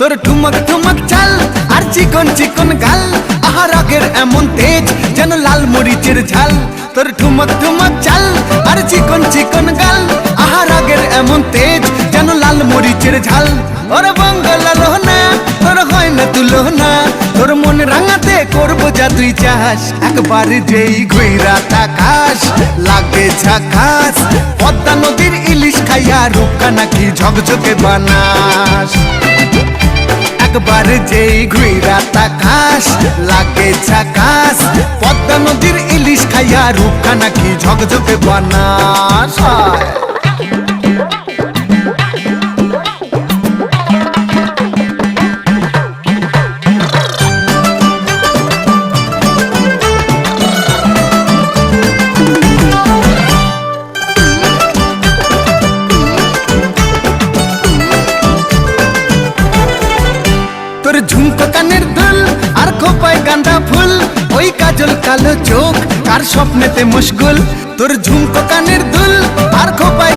তোর ঠুমক ঠুমক চাল আর চিকন চিকন গাল, আহা রাগের এমন তেজ যেন লাল মরিচের ঝাল। তোর ঠুমক ঠুমক চাল আর চিকন চিকন গাল, আহা রাগের এমন তেজ যেন লাল মরিচের ঝাল। ওরে বাঙ্গালা লোহনা তোর হয় না তুলনা, তোর মন রাঙাতে করবো যা তুই চাস। একবার যেই ঘুইরা তাকাস লাগে ঝাকাস, পদ্মা নদীর ইলিশ খাইয়া রূপকা নাকি ঝকঝকে বানাস। একবার যেই ঘুইরা তাকাস লাগে ঝাকাস, পদ্মা নদীর ইলিশ খাইয়া রূপকা নাকি ঝকঝকে বানাস। তোর ঝুমকো কানের দুল আর খোপায় গাঁদা ফুল, ওই কাজল কালো চোখ কার স্বপ্নেতে মশগুল। তোর ঝুমকো কানের দুল আর খোপায়